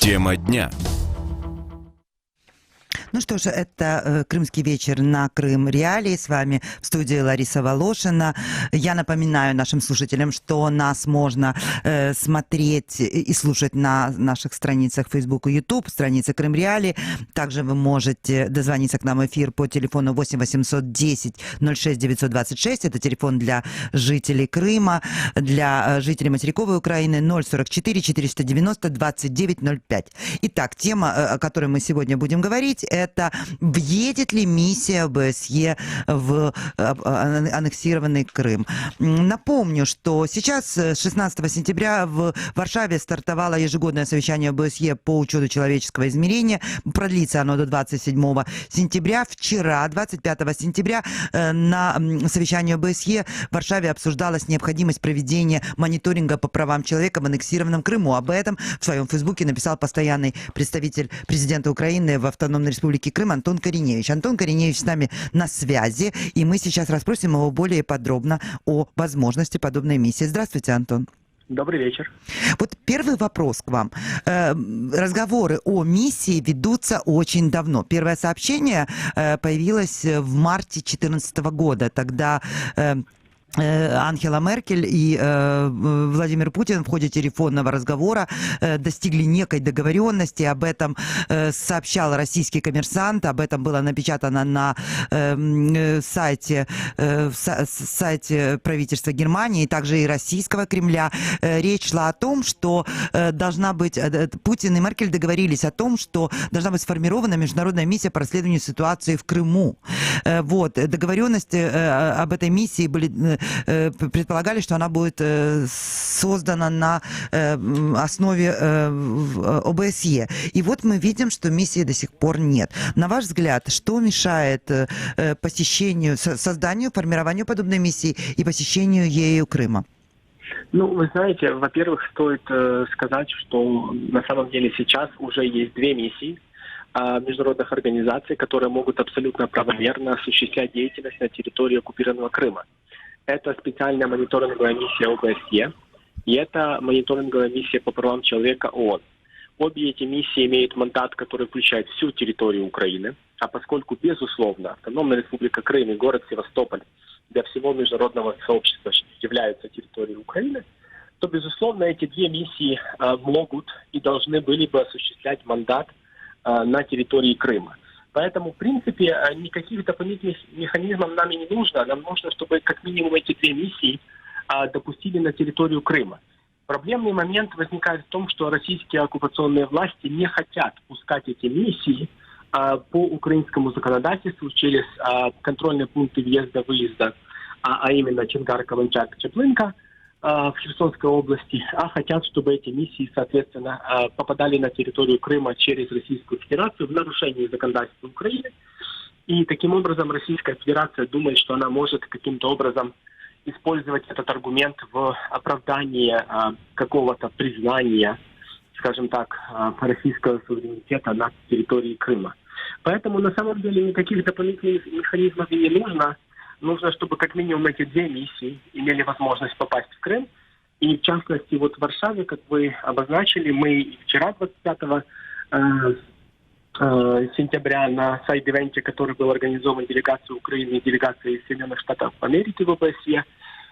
Тема дня. Ну что ж, это «Крымский вечер» на Крым Реалии. С вами в студии Лариса Волошина. Я напоминаю нашим слушателям, что нас можно смотреть и слушать на наших страницах Facebook и YouTube, странице Крым Реалии. Также вы можете дозвониться к нам в эфир по телефону 8 810 06 926. Это телефон для жителей Крыма, для жителей материковой Украины 044 490 2905. Итак, тема, о которой мы сегодня будем говорить, это въедет ли миссия ОБСЕ в аннексированный Крым. Напомню, что сейчас, 16 сентября, в Варшаве стартовало ежегодное совещание ОБСЕ по учету человеческого измерения. Продлится оно до 27 сентября. Вчера, 25 сентября, на совещании ОБСЕ в Варшаве обсуждалась необходимость проведения мониторинга по правам человека в аннексированном Крыму. Об этом в своем фейсбуке написал постоянный представитель президента Украины в Автономной Республике Крым Антон Кореневич. Антон Кореневич с нами на связи, и мы сейчас расспросим его более подробно о возможности подобной миссии. Здравствуйте, Антон. Добрый вечер. Вот первый вопрос к вам. Разговоры о миссии ведутся очень давно. Первое сообщение появилось в марте 2014 года. Тогда Ангела Меркель и Владимир Путин в ходе телефонного разговора достигли некой договоренности. Об этом сообщал российский «Коммерсант», об этом было напечатано на сайте правительства Германии, также и российского Кремля. Речь шла о том, что должна быть... Путин и Меркель договорились о том, что должна быть сформирована международная миссия по расследованию ситуации в Крыму. Вот. Договоренности об этой миссии были... предполагали, что она будет создана на основе ОБСЕ. И вот мы видим, что миссии до сих пор нет. На ваш взгляд, что мешает посещению, созданию, формированию подобной миссии и посещению ею Крыма? Ну, вы знаете, во-первых, стоит сказать, что на самом деле сейчас уже есть две миссии международных организаций, которые могут абсолютно правомерно осуществлять деятельность на территории оккупированного Крыма. Это специальная мониторинговая миссия ОБСЕ и это мониторинговая миссия по правам человека ООН. Обе эти миссии имеют мандат, который включает всю территорию Украины, а поскольку, безусловно, Автономная Республика Крым и город Севастополь для всего международного сообщества являются территорией Украины, то, безусловно, эти две миссии могут и должны были бы осуществлять мандат на территории Крыма. Поэтому, в принципе, никаких дополнительных механизмов нам и не нужно. Нам нужно, чтобы как минимум эти две миссии допустили на территорию Крыма. Проблемный момент возникает в том, что российские оккупационные власти не хотят пускать эти миссии по украинскому законодательству через контрольные пункты въезда-выезда, а именно Чонгар, Каланчак, Чаплынка в Херсонской области, а хотят, чтобы эти миссии, соответственно, попадали на территорию Крыма через Российскую Федерацию в нарушении законодательства Украины. И таким образом Российская Федерация думает, что она может каким-то образом использовать этот аргумент в оправдании какого-то признания, скажем так, российского суверенитета на территории Крыма. Поэтому на самом деле никаких дополнительных механизмов и не нужно. Нужно, чтобы как минимум эти две миссии имели возможность попасть в Крым. И в частности, вот в Варшаве, как вы обозначили, мы вчера, 25 сентября, на сайд-ивенте, который был организован делегацией Украины и делегацией Соединенных Штатов Америки в ОБСЕ,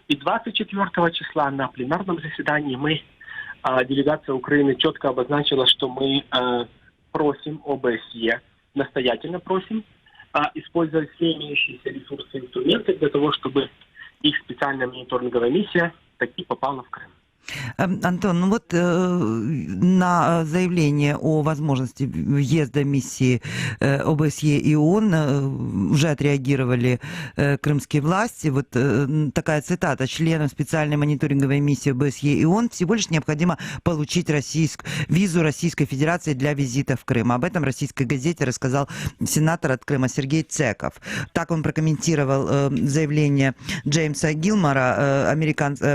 и 24 числа на пленарном заседании делегация Украины четко обозначила, что мы просим ОБСЕ, настоятельно просим, использовать все имеющиеся ресурсы и инструменты для того, чтобы их специальная мониторинговая миссия таки попала в Крым. Антон, ну вот на заявление о возможности въезда миссии ОБСЕ и ООН уже отреагировали крымские власти. Вот такая цитата: членам специальной мониторинговой миссии ОБСЕ и ООН всего лишь необходимо получить визу Российской Федерации для визита в Крым. Об этом в российской газете рассказал сенатор от Крыма Сергей Цеков. Так он прокомментировал заявление Джеймса Гилмора,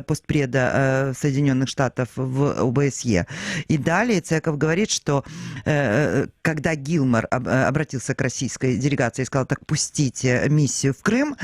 постпреда Соединенных Штатов в ОБСЕ. И далее Цеков говорит, что когда Гилмор обратился к российской делегации и сказал, так пустите миссию в Крым,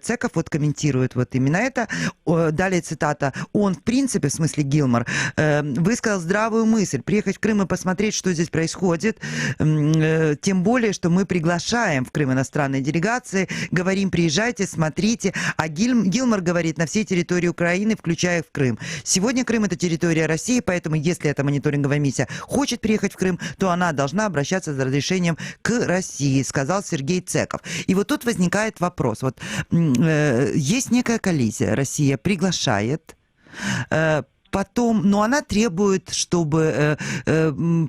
Цеков вот комментирует вот именно это. Далее цитата. Он, в принципе, в смысле Гилмор, высказал здравую мысль приехать в Крым и посмотреть, что здесь происходит. Тем более, что мы приглашаем в Крым иностранные делегации, говорим, приезжайте, смотрите. А Гилмор говорит, на всей территории Украины, включая в Крым. Сегодня Крым — это территория России, поэтому если эта мониторинговая миссия хочет приехать в Крым, то она должна обращаться за разрешением к России, сказал Сергей Цеков. И вот тут возникает вопрос. Вот есть некая коллизия. Россия приглашает, потом, но она требует, чтобы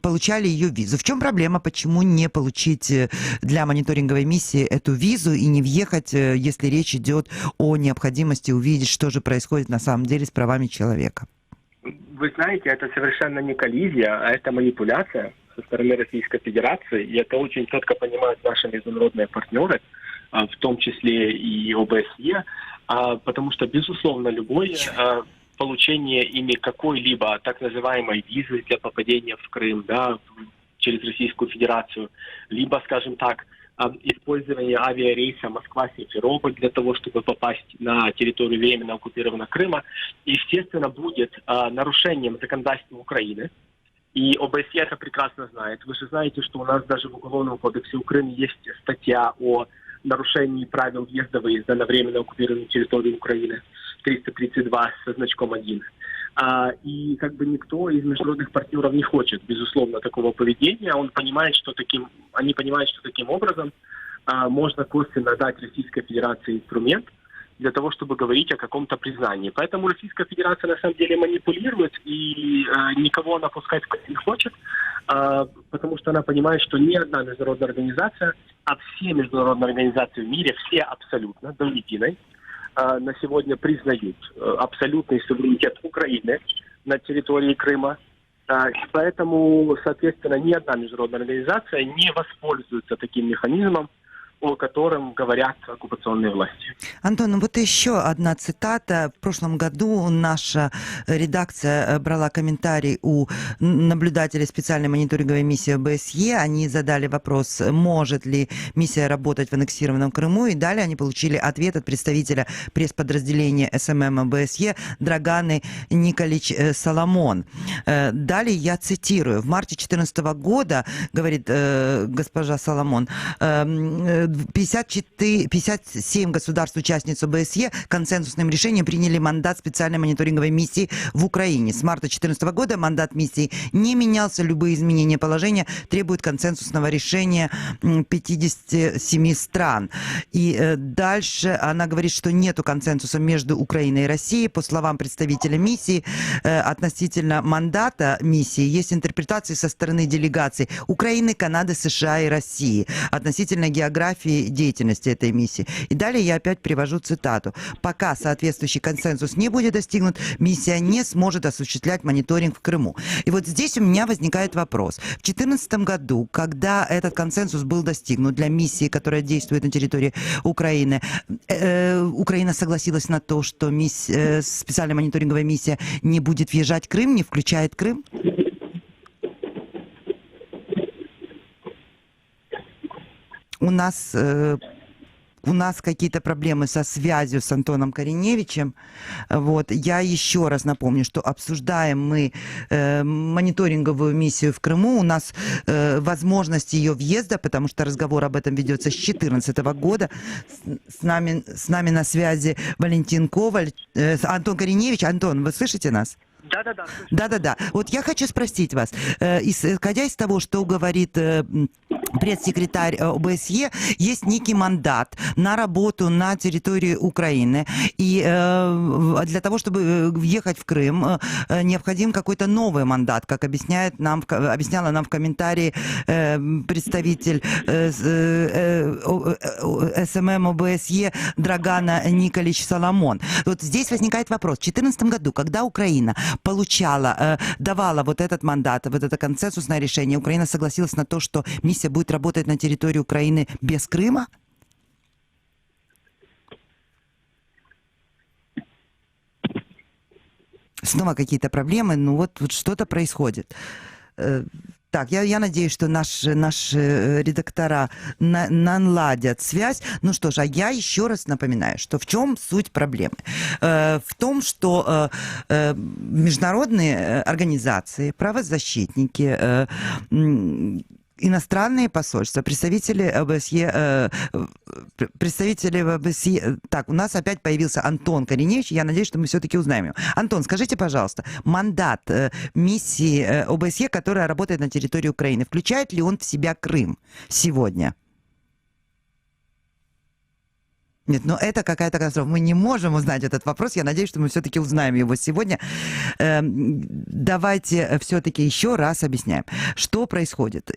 получали ее визу. В чем проблема? Почему не получить для мониторинговой миссии эту визу и не въехать, если речь идет о необходимости увидеть, что же происходит на самом деле с правами человека? Вы знаете, это совершенно не коллизия, а это манипуляция со стороны Российской Федерации. И это очень четко понимают наши международные партнеры, в том числе и ОБСЕ, потому что, безусловно, любое получение ими какой-либо так называемой визы для попадения в Крым, да, через Российскую Федерацию, либо, скажем так, использование авиарейса Москва-Симферополь для того, чтобы попасть на территорию временно оккупированного Крыма, естественно, будет нарушением законодательства Украины. И ОБСЕ это прекрасно знает. Вы же знаете, что у нас даже в Уголовном кодексе Украины есть статья о нарушении правил въезда-выезда на временно оккупированную территорию Украины, 332 со значком 1. И как бы никто из международных партнеров не хочет, безусловно, такого поведения. Они понимают, что таким образом можно косвенно дать Российской Федерации инструмент для того, чтобы говорить о каком-то признании. Поэтому Российская Федерация на самом деле манипулирует, и никого она пускать не хочет, потому что она понимает, что ни одна международная организация, а все международные организации в мире, все абсолютно, до единой, на сегодня признают абсолютный суверенитет Украины на территории Крыма. Поэтому, соответственно, ни одна международная организация не воспользуется таким механизмом, о котором говорят оккупационные власти. Антон, вот еще одна цитата. В прошлом году наша редакция брала комментарий у наблюдателей специальной мониторинговой миссии ОБСЕ. Они задали вопрос, может ли миссия работать в аннексированном Крыму, и далее они получили ответ от представителя пресс-подразделения СММ ОБСЕ Драганы Николич Соломон. Далее я цитирую. В марте 2014 года, говорит госпожа Соломон, 57 государств-участниц ОБСЕ консенсусным решением приняли мандат специальной мониторинговой миссии в Украине. С марта 2014 года мандат миссии не менялся. Любые изменения положения требуют консенсусного решения 57 стран. И дальше она говорит, что нету консенсуса между Украиной и Россией. По словам представителя миссии, относительно мандата миссии есть интерпретации со стороны делегаций Украины, Канады, США и России относительно географии деятельности этой миссии. И далее я опять привожу цитату. Пока соответствующий консенсус не будет достигнут, миссия не сможет осуществлять мониторинг в Крыму. И вот здесь у меня возникает вопрос. В 2014 году, когда этот консенсус был достигнут для миссии, которая действует на территории Украины, Украина согласилась на то, что специальная мониторинговая миссия не будет въезжать в Крым, не включает Крым? У нас какие-то проблемы со связью с Антоном Кореневичем. Вот. Я еще раз напомню, что обсуждаем мы мониторинговую миссию в Крыму. У нас возможность ее въезда, потому что разговор об этом ведется с 2014 года. С нами на связи Валентин Коваль, Антон Кореневич. Антон, вы слышите нас? Да-да-да. Да-да-да. Вот я хочу спросить вас, исходя из того, что говорит пресс-секретарь ОБСЕ, есть некий мандат на работу на территории Украины, и для того, чтобы въехать в Крым, необходим какой-то новый мандат, как объясняла нам в комментарии представитель СММ ОБСЕ Драгана Николич Соломон. Вот здесь возникает вопрос. В 2014 году, когда Украина давала вот этот мандат, вот это консенсусное решение, Украина согласилась на то, что миссия будет работать на территории Украины без Крыма? Снова какие-то проблемы, вот что-то происходит. Так, я надеюсь, что наши редактора наладят связь. Ну что ж, а я еще раз напоминаю, что в чем суть проблемы? В том, что международные организации, правозащитники, иностранные посольства, представители ОБСЕ. Так, у нас опять появился Антон Кореневич. Я надеюсь, что мы все-таки узнаем его. Антон, скажите, пожалуйста, мандат миссии ОБСЕ, которая работает на территории Украины, включает ли он в себя Крым сегодня? Нет, но это какая-то катастрофа. Мы не можем узнать этот вопрос. Я надеюсь, что мы все-таки узнаем его сегодня. Давайте все-таки еще раз объясняем, что происходит.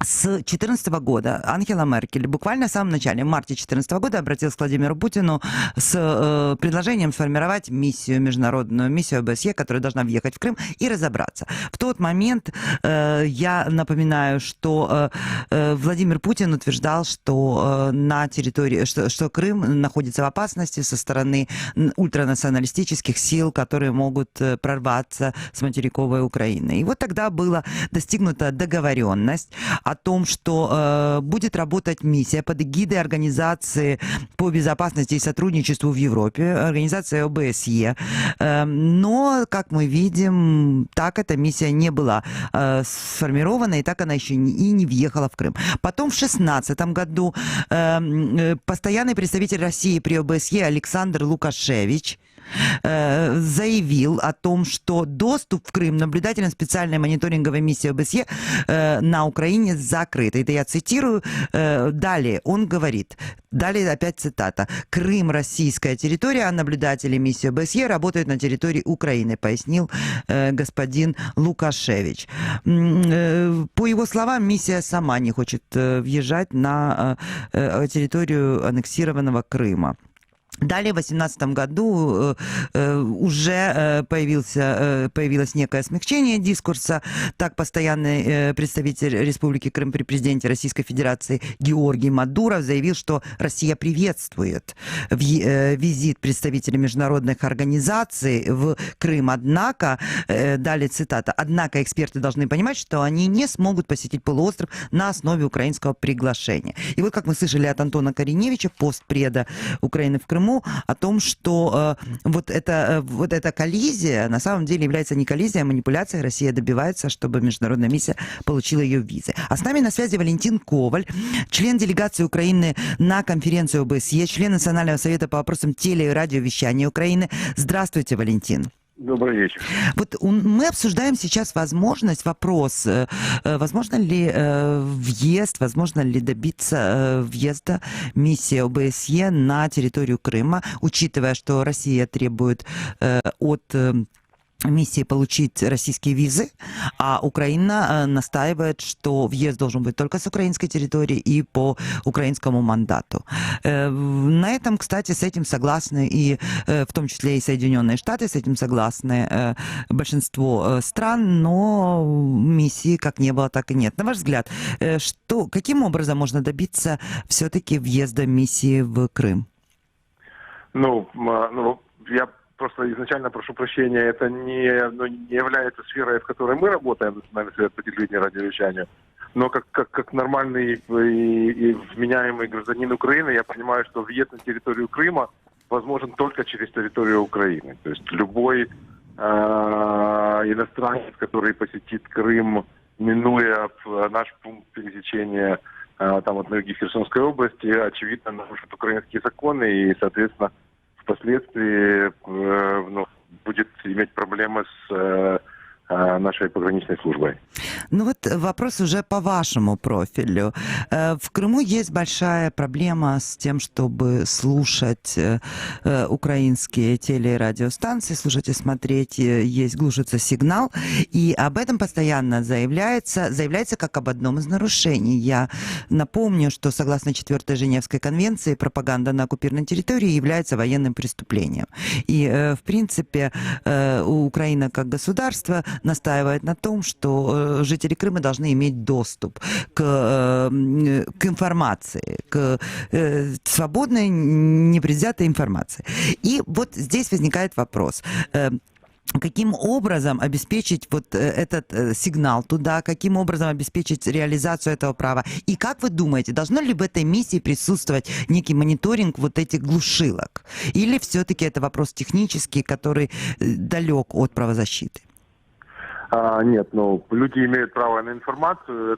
С 2014 года Ангела Меркель буквально в самом начале, в марте 2014 года, обратилась к Владимиру Путину с предложением сформировать международную миссию ОБСЕ, которая должна въехать в Крым и разобраться. В тот момент, я напоминаю, что Владимир Путин утверждал, что на территории, что Крым находится в опасности со стороны ультранационалистических сил, которые могут прорваться с материковой Украины. И вот тогда была достигнута договоренность о том, что будет работать миссия под эгидой Организации по безопасности и сотрудничеству в Европе, организация ОБСЕ. Но, как мы видим, так эта миссия не была сформирована, и так она еще и не въехала в Крым. Потом в 2016 году постоянный представитель России при ОБСЕ Александр Лукашевич заявил о том, что доступ в Крым наблюдателям специальной мониторинговой миссии ОБСЕ на Украине закрыт. Это я цитирую. Далее он говорит, далее опять цитата: «Крым – российская территория, а наблюдатели миссии ОБСЕ работают на территории Украины», пояснил господин Лукашевич. По его словам, миссия сама не хочет въезжать на территорию аннексированного Крыма. Далее в 2018 году уже появилось некое смягчение дискурса. Так, постоянный представитель Республики Крым при президенте Российской Федерации Георгий Мадуров заявил, что Россия приветствует визит представителей международных организаций в Крым. Однако, далее цитата, «Однако эксперты должны понимать, что они не смогут посетить полуостров на основе украинского приглашения». И вот, как мы слышали от Антона Кореневича, постпреда Украины в Крыму, о том, что вот эта коллизия на самом деле является не коллизией, а манипуляцией. Россия добивается, чтобы международная миссия получила ее визы. А с нами на связи Валентин Коваль, член делегации Украины на конференцию ОБСЕ, член Национального совета по вопросам теле- и радиовещания Украины. Здравствуйте, Валентин. Добрый вечер. Вот мы обсуждаем сейчас вопрос, возможно ли въезд, возможно ли добиться въезда миссии ОБСЕ на территорию Крыма, учитывая, что Россия требует от миссии получить российские визы, а Украина настаивает, что въезд должен быть только с украинской территории и по украинскому мандату. На этом, кстати, с этим согласны и в том числе и Соединенные Штаты, с этим согласны большинство стран, но миссии как не было, так и нет. На ваш взгляд, каким образом можно добиться все-таки въезда миссии в Крым? Я просто изначально прошу прощения, это не является сферой, в которой мы работаем, Национальный совет по телевидению и радиовещанию. Но как нормальный и вменяемый гражданин Украины, я понимаю, что въезд на территорию Крыма возможен только через территорию Украины. То есть любой иностранец, который посетит Крым, минуя наш пункт пересечения там от юге Херсонской области, очевидно нарушит украинские законы и, соответственно, впоследствии будет иметь проблемы с нашей пограничной службой. Ну вот вопрос уже по вашему профилю. В Крыму есть большая проблема с тем, чтобы слушать украинские теле- и радиостанции, слушать и смотреть, глушится сигнал, и об этом постоянно заявляется как об одном из нарушений. Я напомню, что согласно 4-й Женевской конвенции пропаганда на оккупированной территории является военным преступлением. И, в принципе, Украина как государство настаивает на том, что жители Крыма должны иметь доступ к информации, к свободной, непредвзятой информации. И вот здесь возникает вопрос. каким образом обеспечить вот этот сигнал туда, каким образом обеспечить реализацию этого права? И как вы думаете, должно ли в этой миссии присутствовать некий мониторинг вот этих глушилок? Или все-таки это вопрос технический, который далек от правозащиты? Нет, люди имеют право на информацию.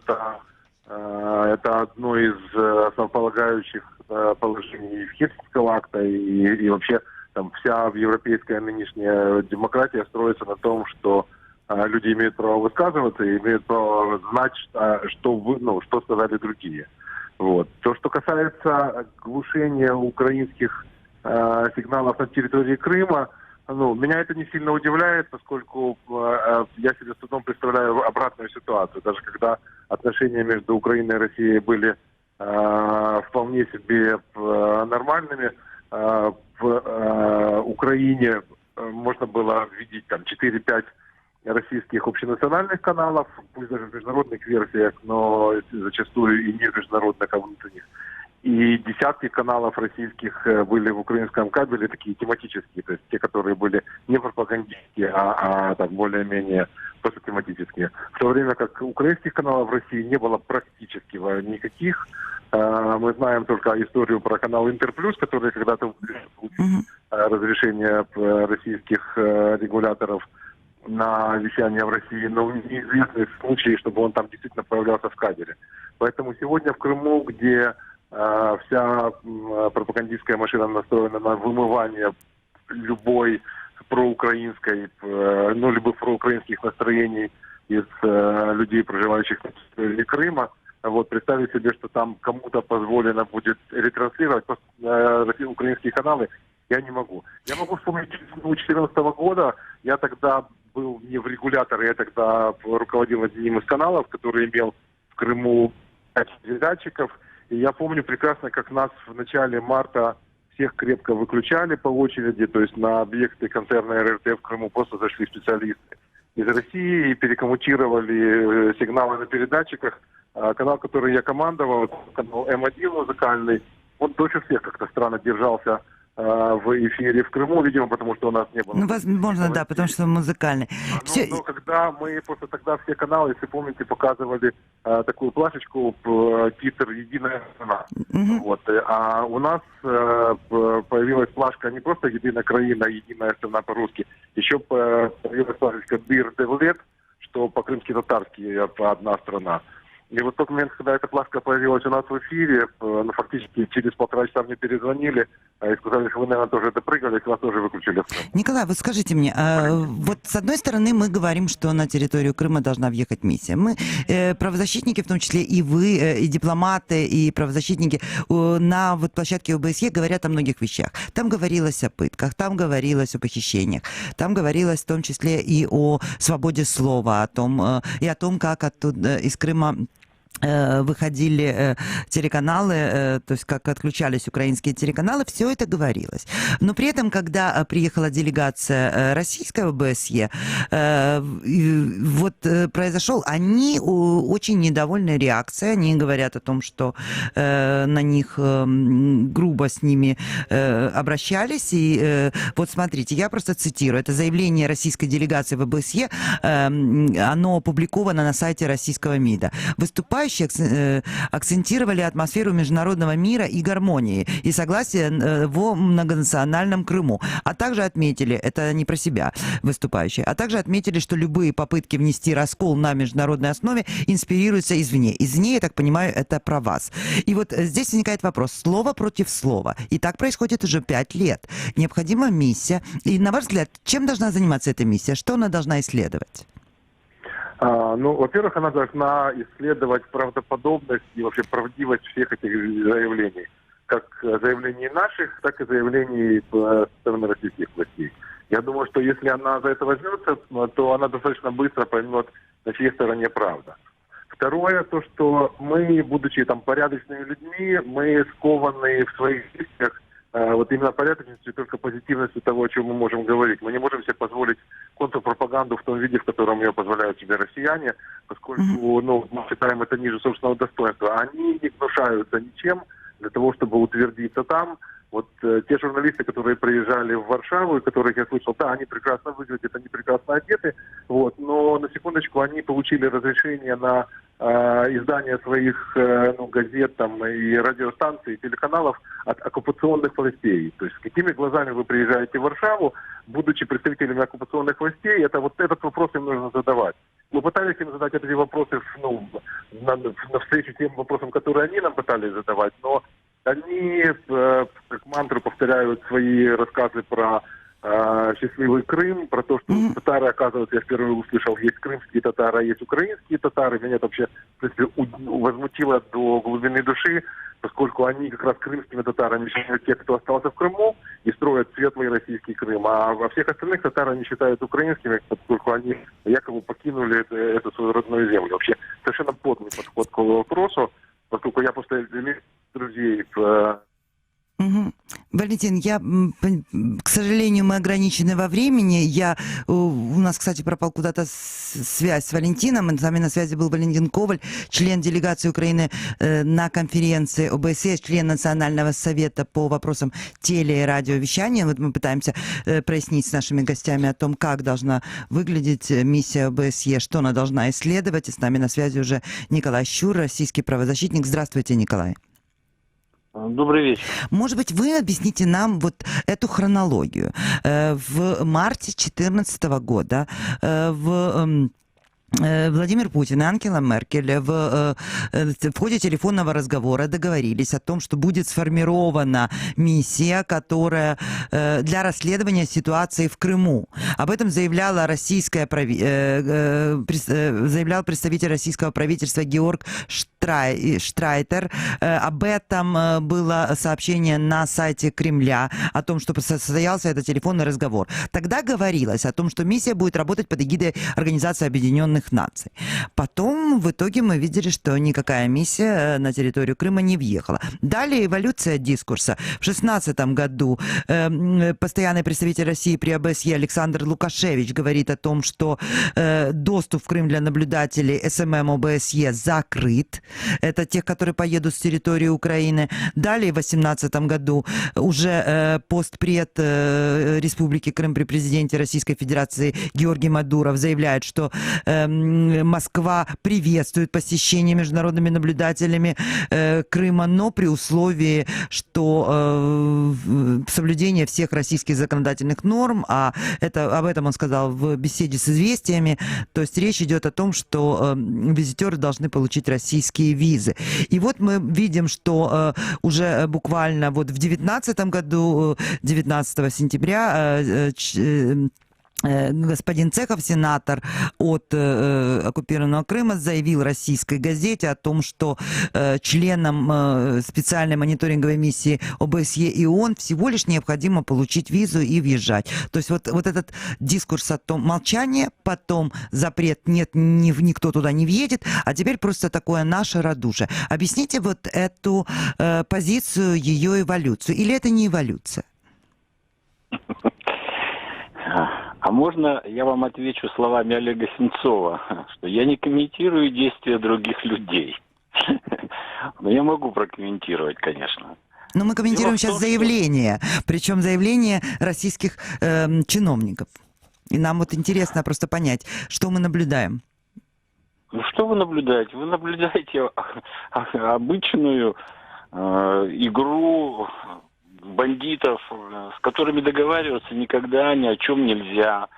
Это одно из основополагающих положений Хельсинского акта и вообще там вся европейская нынешняя демократия строится на том, что люди имеют право высказываться и имеют право знать, что сказали другие. Вот. То, что касается глушения украинских сигналов на территории Крыма, меня это не сильно удивляет, поскольку я себе с трудом представляю обратную ситуацию. Даже когда отношения между Украиной и Россией были вполне себе нормальными, в Украине можно было видеть там 4-5 российских общенациональных каналов, пусть даже в международных версиях, но зачастую и не в международных, а внутренних. И десятки каналов российских были в украинском кабеле, такие тематические, то есть те, которые были не пропагандистские, а так более-менее просто тематические. В то время как украинских каналов в России не было практически никаких. Мы знаем только историю про канал Интерплюс, который когда-то получил разрешение российских регуляторов на вещание в России, но неизвестны случаи, чтобы он там действительно появлялся в кабеле. Поэтому сегодня в Крыму, где вся пропагандистская машина настроена на вымывание любых проукраинских настроений из людей, проживающих на территории Крыма. Вот, представить себе, что там кому-то позволено будет ретранслировать украинские каналы, я не могу. Я могу вспомнить 2014 года, я тогда был не в регуляторе, я тогда руководил одним из каналов, который имел в Крыму 5 передатчиков. И я помню прекрасно, как нас в начале марта всех крепко выключали по очереди, то есть на объекты концерна РРТ в Крыму просто зашли специалисты из России и перекоммутировали сигналы на передатчиках. Канал, который я командовал, канал М1 музыкальный, он дольше всех как-то странно держался в эфире в Крыму, видимо, потому что у нас не было. Возможно, да, потому что музыкальный. Но когда мы просто тогда все каналы, если помните, показывали такую плашечку, титр «Единая страна». Вот. А у нас появилась плашка не просто «Единая краина», «Единая страна» по-русски, еще появилась плашечка «Дыр Девлет», что по-крымски татарски «Одна страна». И вот в тот момент, когда эта плашка появилась у нас в эфире, фактически через 1,5 часа мне перезвонили и сказали, что вы, наверное, тоже допрыгали, и вас тоже выключили. Николай, вот скажите мне, вот с одной стороны мы говорим, что на территорию Крыма должна въехать миссия. Мы, правозащитники, в том числе и вы, и дипломаты, и правозащитники на вот площадке ОБСЕ говорят о многих вещах. Там говорилось о пытках, там говорилось о похищениях, там говорилось в том числе и о свободе слова, и о том, как оттуда из Крыма выходили телеканалы, то есть как отключались украинские телеканалы, все это говорилось. Но при этом, когда приехала делегация российского ОБСЕ, вот произошел, они очень недовольны реакцией, они говорят о том, что на них грубо с ними обращались, и вот смотрите, я просто цитирую, это заявление российской делегации в ОБСЕ, оно опубликовано на сайте российского МИДа. Выступающие акцентировали атмосферу международного мира и гармонии и согласия в многонациональном Крыму. А также отметили, это не про себя выступающие, а также отметили, что любые попытки внести раскол на международной основе инспирируются извне. Извне, я так понимаю, это про вас. И вот здесь возникает вопрос. Слово против слова. И так происходит уже 5 лет. Необходима миссия. И, на ваш взгляд, чем должна заниматься эта миссия? Что она должна исследовать? Во-первых, она должна исследовать правдоподобность и вообще правдивость всех этих заявлений. Как заявлений наших, так и заявлений стороны российских властей. Я думаю, что если она за это возьмется, то она достаточно быстро поймет, на чьей стороне правда. Второе, то, что мы, будучи порядочными людьми, мы скованы в своих действиях вот именно порядочностью, только позитивностью того, о чем мы можем говорить. Мы не можем себе позволить контрпропаганду в том виде, в котором ее позволяют себе россияне, поскольку мы считаем это ниже собственного достоинства. Они не гнушаются ничем для того, чтобы утвердиться там. Вот те журналисты, которые приезжали в Варшаву, и которых я слышал, да, они прекрасно выглядят, они прекрасно одеты, вот, но на секундочку они получили разрешение на издание своих газет там, и радиостанций, и телеканалов от оккупационных властей. То есть какими глазами вы приезжаете в Варшаву, будучи представителями оккупационных властей, это вот этот вопрос им нужно задавать. Мы пытались им задать эти вопросы на встречу тем вопросам, которые они нам пытались задавать, но они как мантру повторяют свои рассказы про счастливый Крым, про то, что татары, оказывается, я впервые услышал, есть крымские татары, а есть украинские татары. Меня это вообще, в принципе, возмутило до глубины души, поскольку они как раз крымскими татарами считают тех, кто остался в Крыму, и строят светлый российский Крым. А всех остальных татар они считают украинскими, поскольку они якобы покинули эту свою родную землю. Вообще совершенно подлый подход к вопросу, поскольку я просто имею друзей в... Валентин, к сожалению, мы ограничены во времени. У нас, кстати, пропал куда-то связь с Валентином. С нами на связи был Валентин Коваль, член делегации Украины на конференции ОБСЕ, член Национального совета по вопросам теле- и радиовещания. Вот мы пытаемся прояснить с нашими гостями о том, как должна выглядеть миссия ОБСЕ, что она должна исследовать. И с нами на связи уже Николай Щур, российский правозащитник. Здравствуйте, Николай. Добрый вечер. Может быть, вы объясните нам вот эту хронологию. В марте 2014 года Владимир Путин и Ангела Меркель в ходе телефонного разговора договорились о том, что будет сформирована миссия, которая для расследования ситуации в Крыму. Об этом заявлял представитель российского правительства Георг Штрайтер. Об этом было сообщение на сайте Кремля, о том, что состоялся этот телефонный разговор. Тогда говорилось о том, что миссия будет работать под эгидой Организации Объединенных Наций. Потом в итоге мы видели, что никакая миссия на территорию Крыма не въехала. Далее эволюция дискурса. В 2016 году постоянный представитель России при ОБСЕ Александр Лукашевич говорит о том, что доступ в Крым для наблюдателей СММ ОБСЕ закрыт. Это тех, которые поедут с территории Украины. Далее в 2018 году уже постпред Республики Крым при президенте Российской Федерации Георгий Мадуров заявляет, что Москва приветствует посещение международными наблюдателями Крыма, но при условии, что соблюдение всех российских законодательных норм, об этом он сказал в беседе с «Известиями», то есть речь идет о том, что визитеры должны получить российские визы. И вот мы видим, что уже буквально вот в 2019 году, 19 сентября, господин Цехов, сенатор от оккупированного Крыма, заявил российской газете о том, что членам специальной мониторинговой миссии ОБСЕ и ООН всего лишь необходимо получить визу и въезжать. То есть вот этот дискурс о том молчание, потом запрет, нет, никто туда не въедет, а теперь просто такое наше радушие. Объясните вот эту позицию, ее эволюцию. Или это не эволюция? А можно я вам отвечу словами Олега Сенцова, что я не комментирую действия других людей. Но я могу прокомментировать, конечно. Но мы комментируем сейчас заявление, причем заявление российских чиновников. И нам вот интересно просто понять, что мы наблюдаем. Ну что вы наблюдаете? Вы наблюдаете обычную игру бандитов, с которыми договариваться никогда ни о чем нельзя.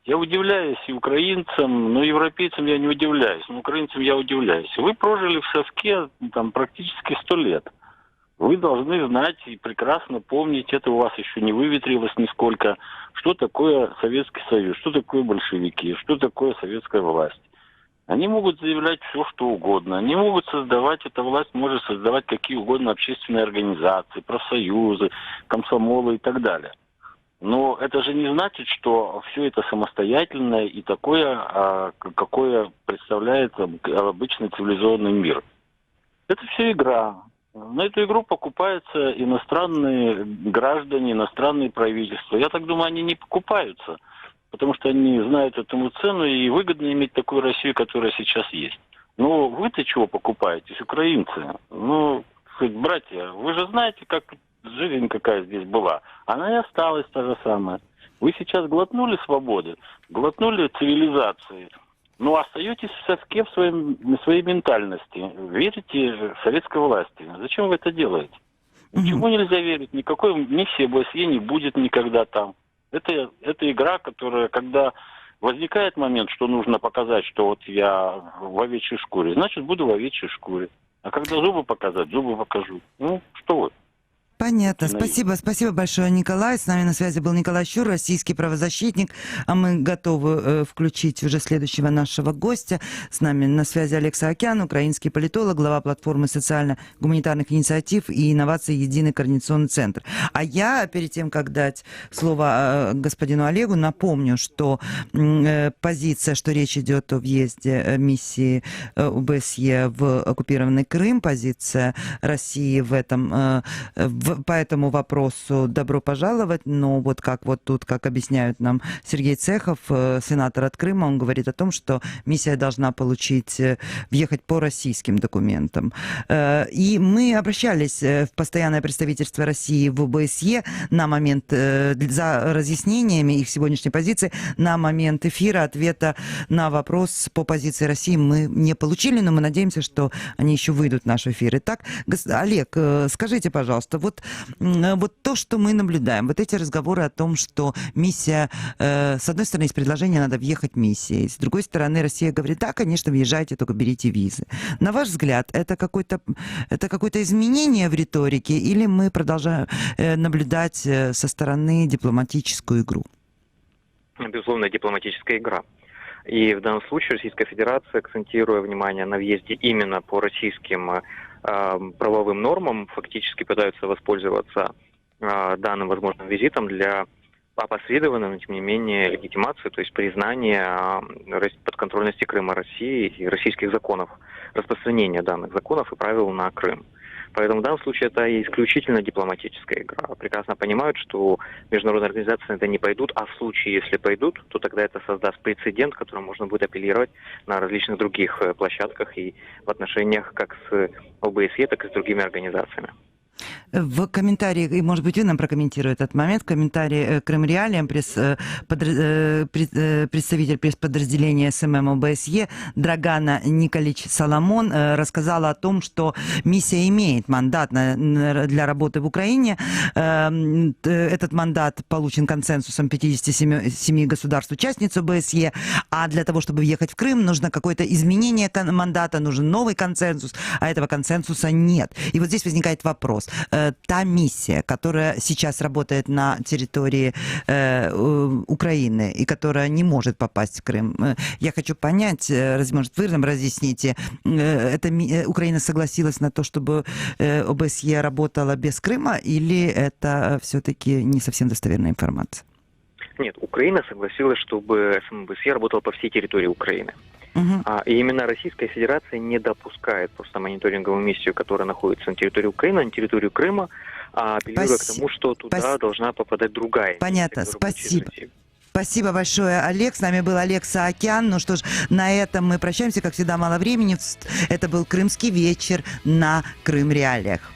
Я удивляюсь и украинцам, но европейцам я не удивляюсь, но украинцам я удивляюсь. Вы прожили в совке там практически 100 лет. Вы должны знать и прекрасно помнить, это у вас еще не выветрилось нисколько, что такое Советский Союз, что такое большевики, что такое советская власть. Они могут заявлять все, что угодно. Они могут создавать, эта власть может создавать какие угодно общественные организации, профсоюзы, комсомолы и так далее. Но это же не значит, что все это самостоятельное и такое, какое представляет обычный цивилизованный мир. Это все игра. На эту игру покупаются иностранные граждане, иностранные правительства. Я так думаю, они не покупаются. Потому что они знают этому цену, и выгодно иметь такую Россию, которая сейчас есть. Но вы-то чего покупаетесь, украинцы? Ну, братья, вы же знаете, как жизнь какая здесь была, она и осталась та же самая. Вы сейчас глотнули свободы, глотнули цивилизации, но остаетесь в совке в своей ментальности. Верите советской власти. Зачем вы это делаете? Ничего нельзя верить. Никакой миссии ОБСЕ не будет никогда там. Это игра, которая, когда возникает момент, что нужно показать, что вот я в овечьей шкуре, значит, буду в овечьей шкуре. А когда зубы показать, зубы покажу. Ну, что вот. Понятно. Спасибо большое, Николай. С нами на связи был Николай Щур, российский правозащитник. А мы готовы включить уже следующего нашего гостя. С нами на связи Олег Саакян, украинский политолог, глава платформы социально-гуманитарных инициатив и инноваций «Единый координационный центр». А я, перед тем, как дать слово господину Олегу, напомню, что позиция, что речь идет о въезде миссии ОБСЕ в оккупированный Крым, позиция России по этому вопросу добро пожаловать, но вот как вот тут, как объясняют нам Сергей Цехов, сенатор от Крыма, он говорит о том, что миссия должна въехать по российским документам. И мы обращались в постоянное представительство России в ОБСЕ на момент, за разъяснениями их сегодняшней позиции, на момент эфира ответа на вопрос по позиции России мы не получили, но мы надеемся, что они еще выйдут в наш эфир. Итак, Олег, скажите, пожалуйста, вот то, что мы наблюдаем, вот эти разговоры о том, что миссия, с одной стороны, из предложения надо въехать миссией, с другой стороны, Россия говорит, да, конечно, въезжайте, только берите визы. На ваш взгляд, это какое-то изменение в риторике, или мы продолжаем наблюдать со стороны дипломатическую игру? Безусловно, дипломатическая игра. И в данном случае Российская Федерация, акцентируя внимание на въезде именно по российским правовым нормам, фактически пытаются воспользоваться данным возможным визитом для опосредованной, но тем не менее легитимации, то есть признания подконтрольности Крыма России и российских законов, распространения данных законов и правил на Крым. Поэтому в данном случае это исключительно дипломатическая игра. Прекрасно понимают, что международные организации на это не пойдут, а в случае, если пойдут, то тогда это создаст прецедент, которым можно будет апеллировать на различных других площадках и в отношениях как с ОБСЕ, так и с другими организациями. В комментарии, и, может быть, вы нам прокомментируете этот момент, в комментарии к Крым Реалиям представитель пресс-подразделения СММ ОБСЕ Драгана Николич Соломон рассказала о том, что миссия имеет мандат для работы в Украине. Этот мандат получен консенсусом 57 государств-участниц ОБСЕ, а для того, чтобы въехать в Крым, нужно какое-то изменение мандата, нужен новый консенсус, а этого консенсуса нет. И вот здесь возникает вопрос. Та миссия, которая сейчас работает на территории Украины и которая не может попасть в Крым, я хочу понять, может, вы нам разъясните, Украина согласилась на то, чтобы ОБСЕ работала без Крыма, или это все-таки не совсем достоверная информация? Нет, Украина согласилась, чтобы СМБСЕ работала по всей территории Украины. И именно Российская Федерация не допускает просто мониторинговую миссию, которая находится на территории Украины, а на территорию Крыма, апеллируя к тому, что туда должна попадать другая. Понятно, спасибо. Спасибо большое, Олег. С нами был Олег Саакян. Ну что ж, на этом мы прощаемся. Как всегда, мало времени. Это был «Крымский вечер» на Крым Реалиях.